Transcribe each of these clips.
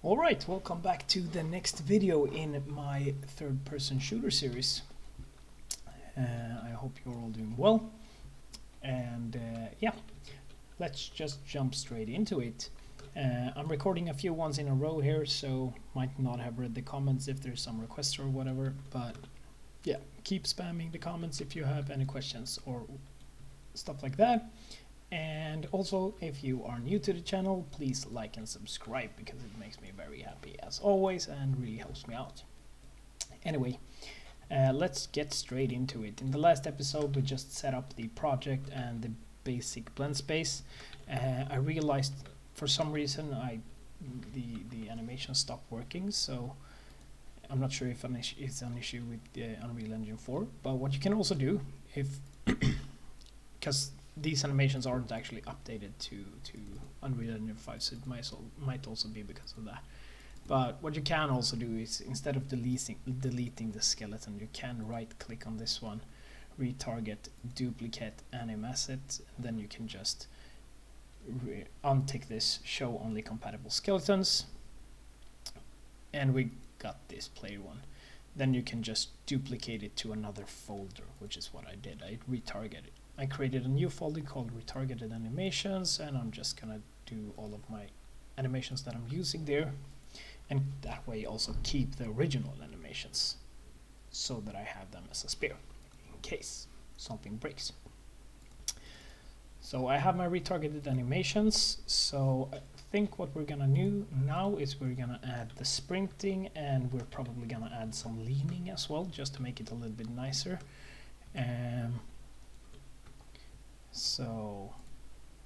Alright, welcome back to the next video in my third-person shooter series. I hope you're all doing well. And yeah, let's just jump straight into it. I'm recording a few ones in a row here, so might not have read the comments if there's some requests or whatever. But yeah, keep spamming the comments if you have any questions or stuff like that. And also, if you are new to the channel, please like and subscribe because it makes me very happy as always and really helps me out. Anyway, let's get straight into it. In the last episode, we just set up the project and the basic blend space. I realized for some reason the animation stopped working, so I'm not sure if it's an issue with Unreal Engine 4. But what you can also do, if because these animations aren't actually updated to Unreal Engine 5, so it might also be because of that. But what you can also do is, instead of deleting the skeleton, you can right click on this one, retarget, duplicate anim asset, and then you can just untick this, show only compatible skeletons, and we got this player one. Then you can just duplicate it to another folder, which is what I did. I retargeted. I created a new folder called retargeted animations, and I'm just gonna do all of my animations that I'm using there, and that way also keep the original animations so that I have them as a spare in case something breaks. So I have my retargeted animations, so I think what we're gonna do now is we're gonna add the sprinting, and we're probably gonna add some leaning as well, just to make it a little bit nicer. So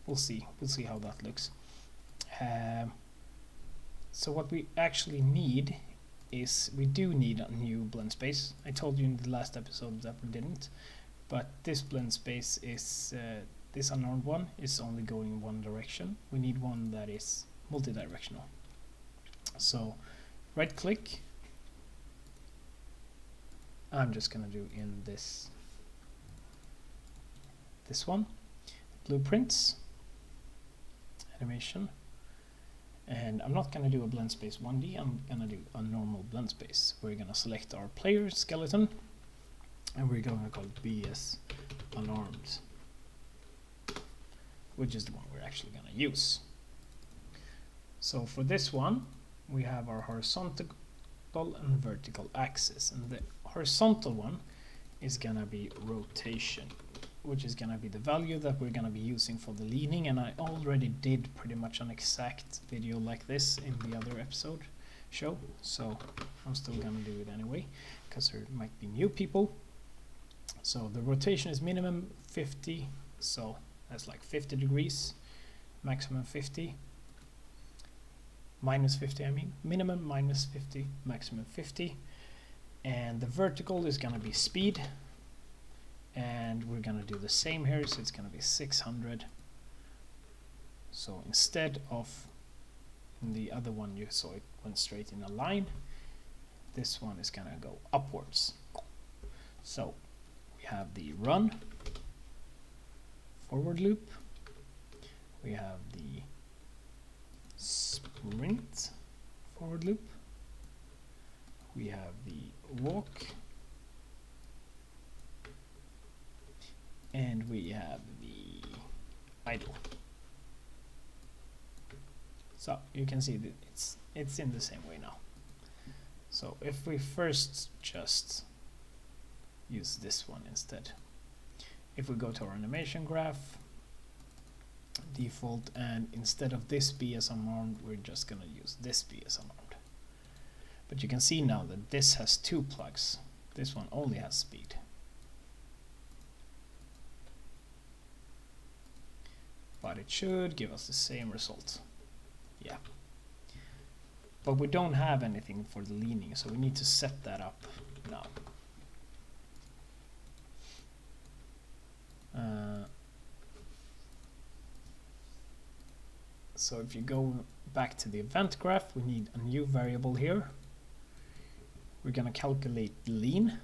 we'll see how that looks. So what we actually need is, we do need a new blend space. I told you in the last episode that we didn't, but this blend space is this unarmed one is only going one direction. We need one that is multi-directional. So right click, I'm just gonna do in this one, blueprints, animation, and I'm not going to do a blend space 1D, I'm going to do a normal blend space. We're going to select our player skeleton, and we're going to call it BS unarmed, which is the one we're actually going to use. So for this one, we have our horizontal and vertical axis, and the horizontal one is going to be rotation, which is going to be the value that we're going to be using for the leaning. And I already did pretty much an exact video like this in the other episode show, so I'm still going to do it anyway because there might be new people. So the rotation is minimum 50, so that's like 50 degrees, maximum 50, minus 50, I mean minimum minus 50, maximum 50, and the vertical is going to be speed. And we're gonna do the same here, so it's gonna be 600. So instead of in the other one you saw it went straight in a line, this one is gonna go upwards. So we have the run forward loop, we have the sprint forward loop, we have the walk, and we have the idle. So you can see that it's in the same way now. So if we first just use this one instead, if we go to our animation graph, default, and instead of this BS unarmed, we're just gonna use this BS unarmed. But you can see now that this has two plugs. This one only has speed. But it should give us the same result. Yeah. But we don't have anything for the leaning, so we need to set that up now. So if you go back to the event graph, we need a new variable here. We're gonna calculate lean.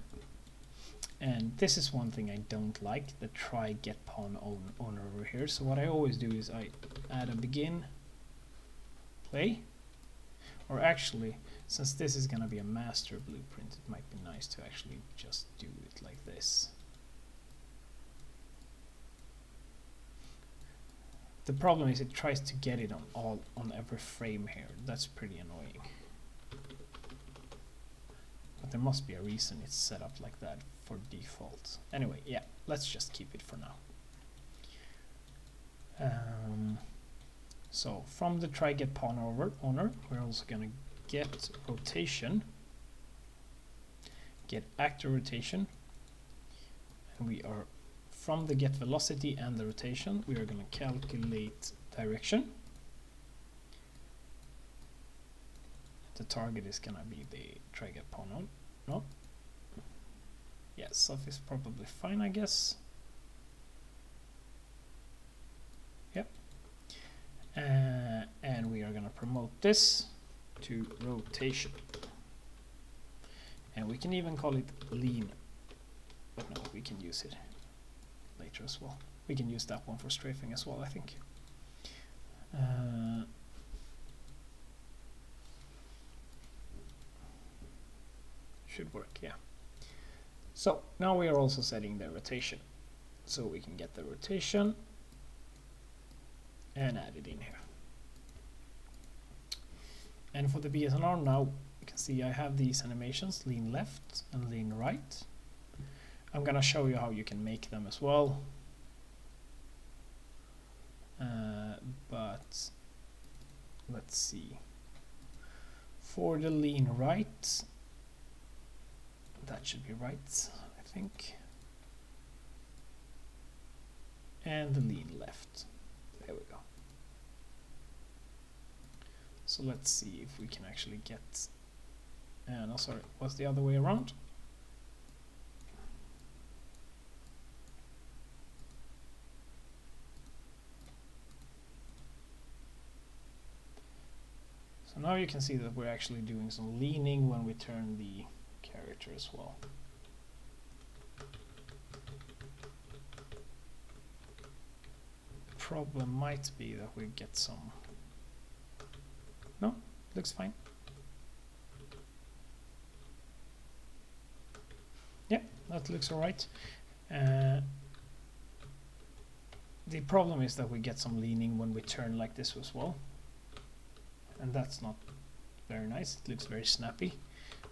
And this is one thing I don't like, the try get pawn owner over here. So what I always do is I add a begin play, Or actually, since this is going to be a master blueprint, it might be nice to actually just do it like this. The problem is it tries to get it on every frame here. That's pretty annoying. But there must be a reason it's set up like that for default. Anyway, yeah, let's just keep it for now. So from the try get pawn owner, we're also going to get rotation, get actor rotation, and we are from the get velocity and the rotation, we are going to calculate direction. The target is going to be the try get pawn on. No? Yeah, stuff is probably fine, I guess. Yep. And we are going to promote this to rotation. And we can even call it lean. But no, we can use it later as well. We can use that one for strafing as well, I think. Should work, yeah. So now we are also setting the rotation. So we can get the rotation and add it in here. And for the BSNR now, you can see I have these animations, lean left and lean right. I'm gonna show you how you can make them as well. But let's see. For the lean right, that should be right, I think. And the lean left. There we go. So let's see if we can actually get... no, sorry, what's the other way around? So now you can see that we're actually doing some leaning when we turn the character as well. The problem might be that we get some... No, looks fine. Yeah, that looks alright. The problem is that we get some leaning when we turn like this as well. And that's not very nice. It looks very snappy.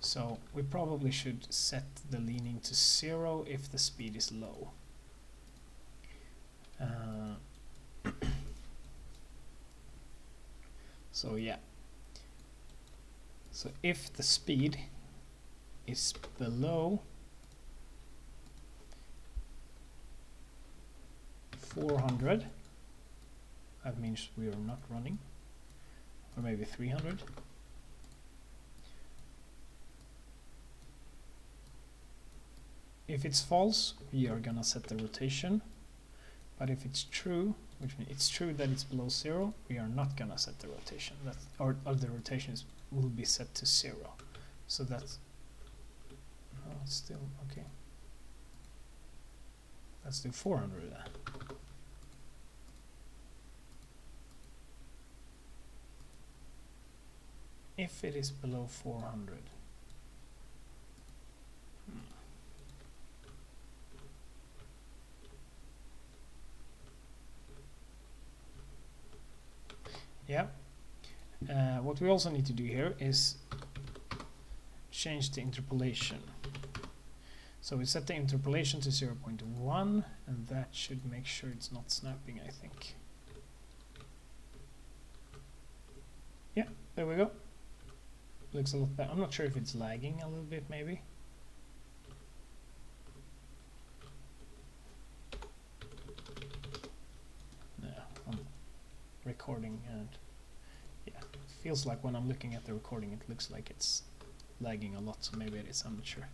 So we probably should set the leaning to 0 if the speed is low. So yeah. So if the speed is below 400, that means we are not running. Or maybe 300. If it's false, we are gonna set the rotation. But if it's true, which means it's true that it's below 0, we are not gonna set the rotation. Or the rotation will be set to 0. So that's... Oh, it's still okay. Let's do 400 then. If it is below 400. Yeah. What we also need to do here is change the interpolation. So we set the interpolation to 0.1, and that should make sure it's not snapping, I think. Yeah, there we go. Looks a lot better. I'm not sure if it's lagging a little bit, maybe. No, I'm recording, and yeah, it feels like when I'm looking at the recording, it looks like it's lagging a lot. So maybe it is. I'm not sure.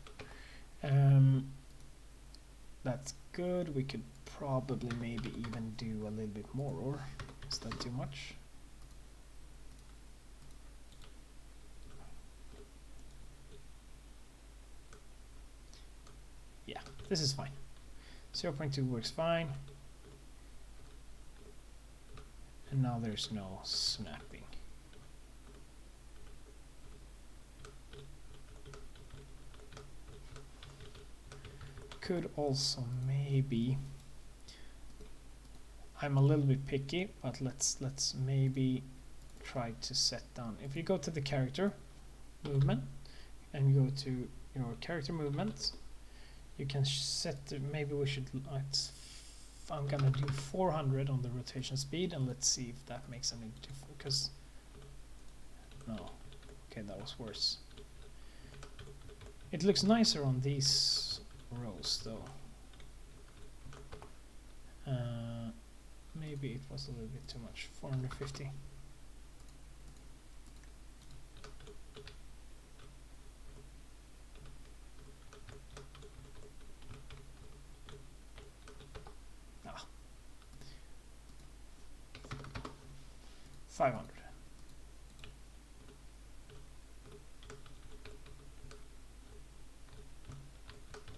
That's good. We could probably maybe even do a little bit more, or is that too much? Yeah, this is fine. 0.2 works fine. And now there's no snapping. could also maybe, I'm a little bit picky, but let's maybe try to set down, if you go to the character movement and you go to your character movements, you can set, maybe we should, I'm gonna do 400 on the rotation speed, and let's see if that makes any difference, because no, okay, that was worse. It looks nicer on these rows though. Maybe it was a little bit too much. 450. Ah. 500.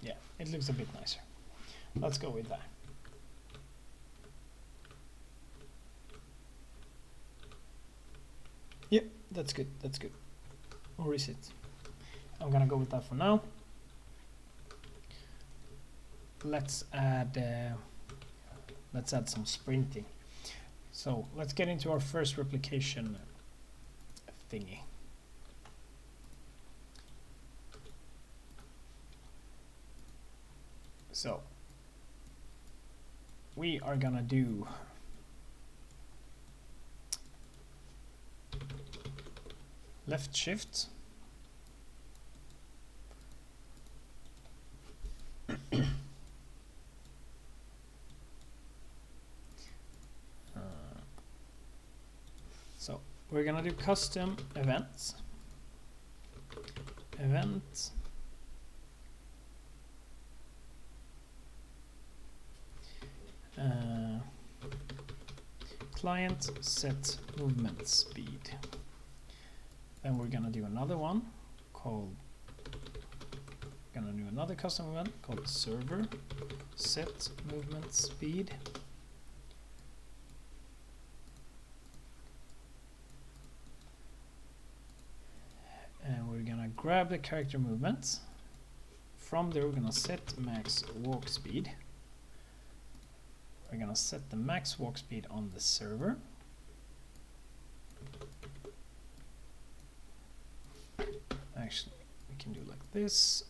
Yeah, it looks a bit nicer. Let's go with that. Yep, that's good, that's good. Or is it? I'm gonna go with that for now. Let's add some sprinting. So let's get into our first replication thingy. So we are gonna do left shift, so we're gonna do custom events, client set movement speed. Then we're gonna do another one called, gonna do another custom event called server set movement speed. And we're gonna grab the character movements. From there we're gonna set max walk speed. We're gonna set the max walk speed on the server. Actually, we can do like this.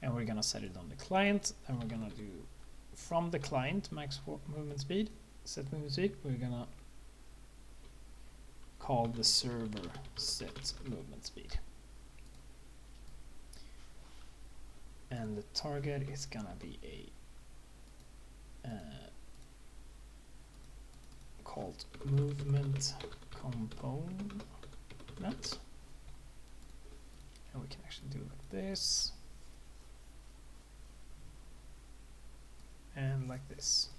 And we're gonna set it on the client. And we're gonna do from the client max movement speed, set movement speed. We're gonna call the server set movement speed. And the target is gonna be a called movement component. And we can actually do like this and like this.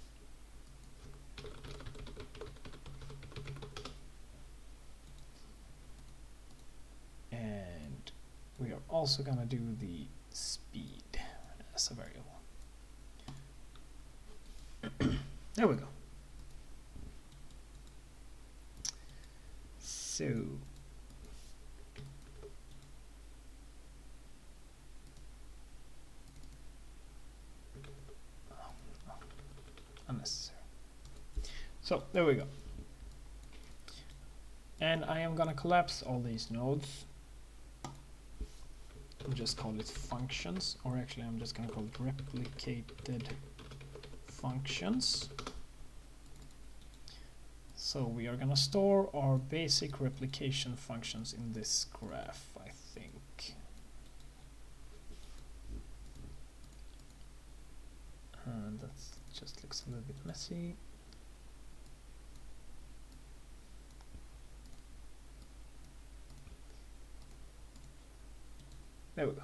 And we are also gonna do the speed as a variable. There we go. So unnecessary. So there we go. And I am gonna collapse all these nodes and just call it functions, or actually I'm just gonna call it replicated functions. So we are gonna store our basic replication functions in this graph, I think. And that just looks a little bit messy. There we go.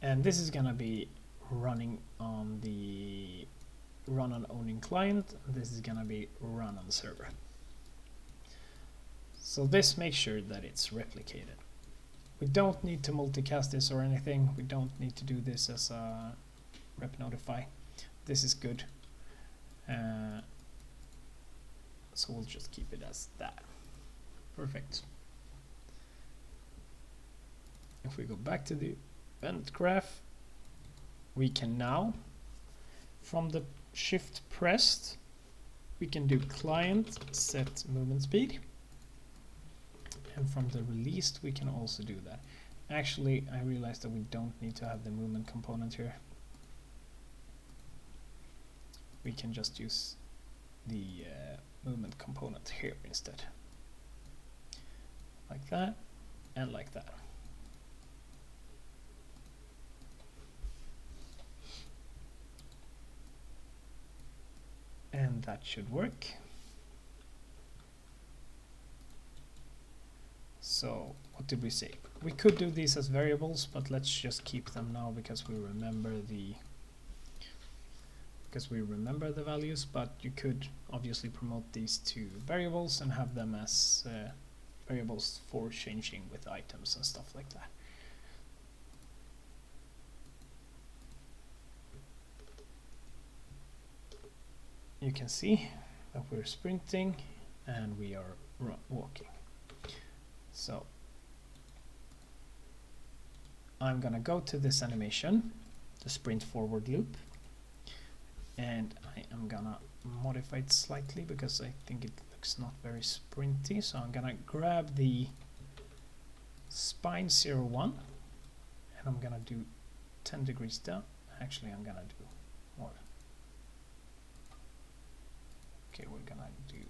And this is gonna be running on the run on owning client. This is gonna be run on the server. So this makes sure that it's replicated. We don't need to multicast this or anything. We don't need to do this as a rep notify. This is good. So we'll just keep it as that. Perfect. if we go back to the event graph, we can now, from the shift pressed, we can do client set movement speed, and from the released we can also do that. Actually, I realized that we don't need to have the movement component here. We can just use the movement component here instead, like that and like that. And that should work. So what did we say? We could do these as variables, but let's just keep them now because we remember the values. But you could obviously promote these to variables and have them as variables for changing with items and stuff like that. You can see that we're sprinting and we are walking. So I'm gonna go to this animation, the sprint forward loop, and I am gonna modify it slightly because I think it looks not very sprinty. So I'm gonna grab the spine 01 and I'm gonna do 10 degrees down. Actually, I'm gonna do more. Okay, we're gonna do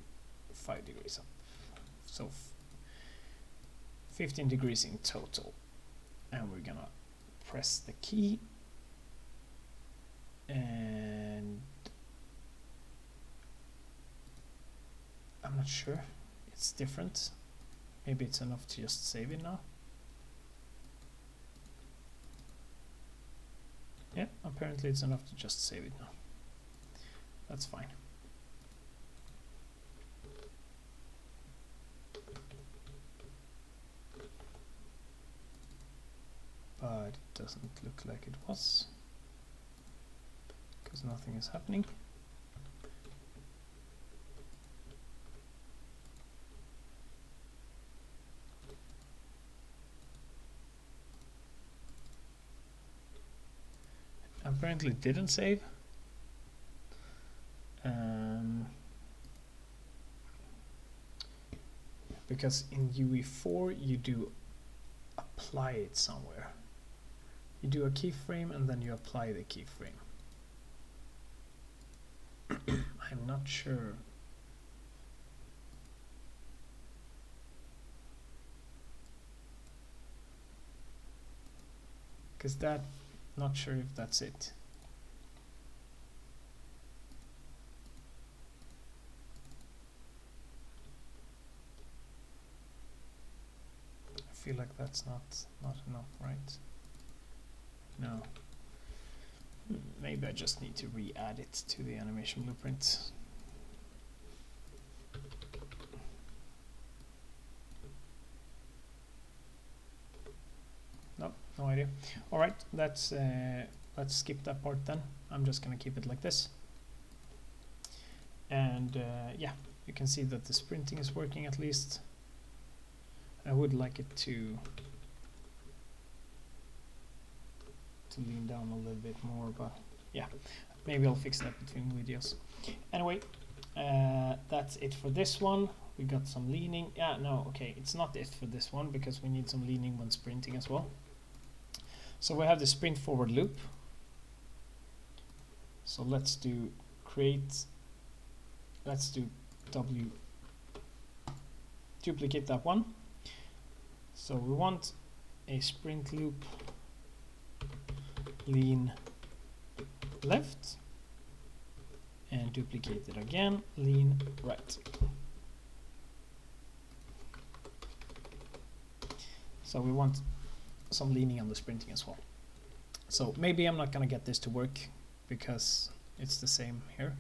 5 degrees up. So 15 degrees in total. And we're gonna press the key, and I'm not sure, it's different. Maybe it's enough to just save it now. Yeah, apparently it's enough to just save it now. That's fine. But it doesn't look like it was, because nothing is happening. Apparently it didn't save. Because in UE4 you do apply it somewhere. You do a keyframe and then you apply the keyframe. I'm not sure. Because that, not sure if that's it. I feel like that's not enough, right? No. Maybe I just need to re-add it to the animation blueprint. No, no idea. All right, let's skip that part then. I'm just gonna keep it like this. And yeah, you can see that the sprinting is working at least. I would like it to lean down a little bit more, but yeah, maybe I'll fix that between videos. Anyway, that's it for this one. We got some leaning. Yeah, no, okay, it's not it for this one because we need some leaning when sprinting as well. So we have the sprint forward loop. So let's do create, let's do duplicate that one. So we want a sprint loop lean left, and duplicate it again, lean right. So we want some leaning on the sprinting as well. So maybe I'm not gonna get this to work because it's the same here.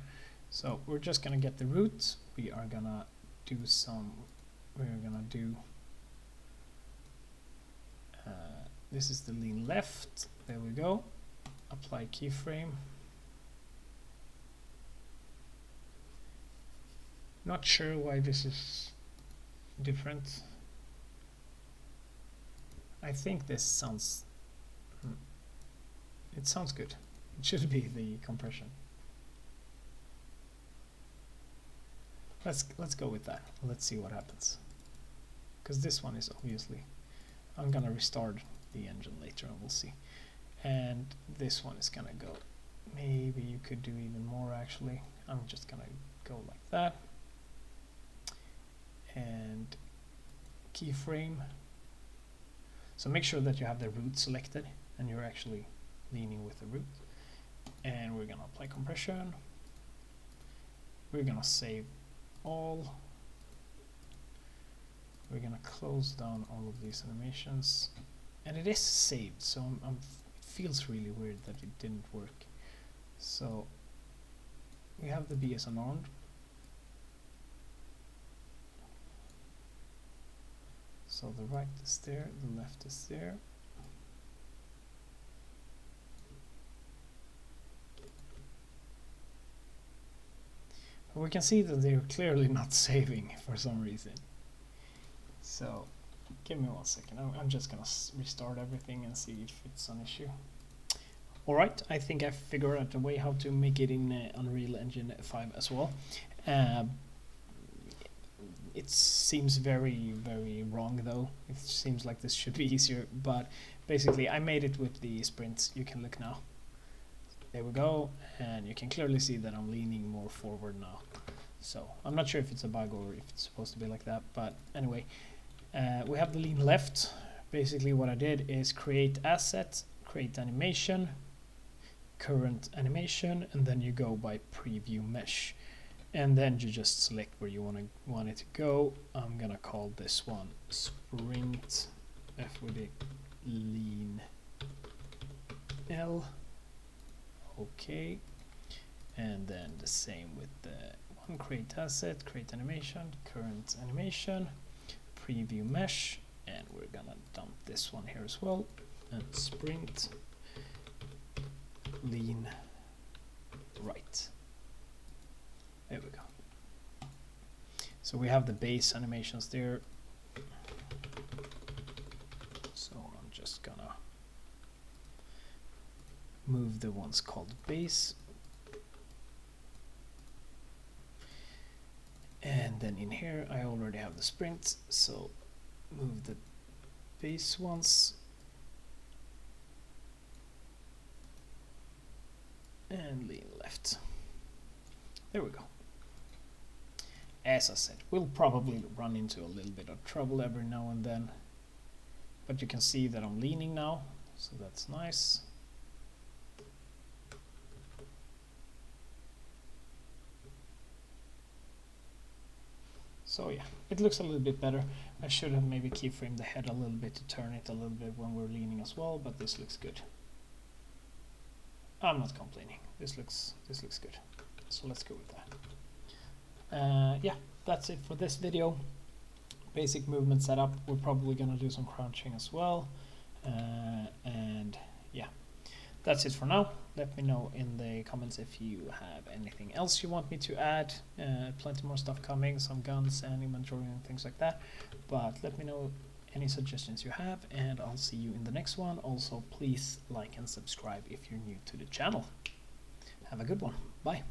So we're just gonna get the root. We are gonna do some, we're gonna do this is the lean left. There we go. Apply keyframe. Not sure why this is different. I think this sounds, it sounds good. It should be the compression. Let's go with that. Let's see what happens. Because this one is obviously, I'm gonna restart the engine later and we'll see. And this one is gonna go, maybe you could do even more actually. I'm just gonna go like that. And keyframe. So make sure that you have the root selected and you're actually leaning with the root. And we're gonna apply compression. We're gonna save all. We're gonna close down all of these animations, and it is saved, so it feels really weird that it didn't work. So we have the BS unarmed. So the right is there, the left is there. But we can see that they're clearly not saving for some reason. So give me 1 second. I'm just gonna restart everything and see if it's an issue. Alright, I think I figured out a way how to make it in Unreal Engine 5 as well. It seems very wrong though. It seems like this should be easier, but basically I made it with the sprints. You can look now. There we go, and you can clearly see that I'm leaning more forward now. So I'm not sure if it's a bug or if it's supposed to be like that, but anyway, we have the lean left. Basically what I did is create asset, create animation, current animation, and then you go by preview mesh, and then you just select where you want it to go. I'm gonna call this one sprint F with a lean L. Okay, and then the same with the one, create asset, create animation, current animation, preview mesh, and we're gonna dump this one here as well, and sprint lean right. There we go. So we have the base animations there. So I'm just gonna move the ones called base, and then in here I already have the sprint, so move the base ones and lean left. There we go. As I said, we'll probably run into a little bit of trouble every now and then, but you can see that I'm leaning now, so that's nice. So yeah, it looks a little bit better. I should have maybe keyframed the head a little bit to turn it a little bit when we're leaning as well, but this looks good. I'm not complaining. This looks good. So let's go with that. Yeah, that's it for this video. Basic movement setup. We're probably gonna do some crouching as well. And yeah, that's it for now. Let me know in the comments if you have anything else you want me to add. Plenty more stuff coming, some guns and inventory and things like that. But let me know any suggestions you have, and I'll see you in the next one. Also, please like and subscribe if you're new to the channel. Have a good one. Bye.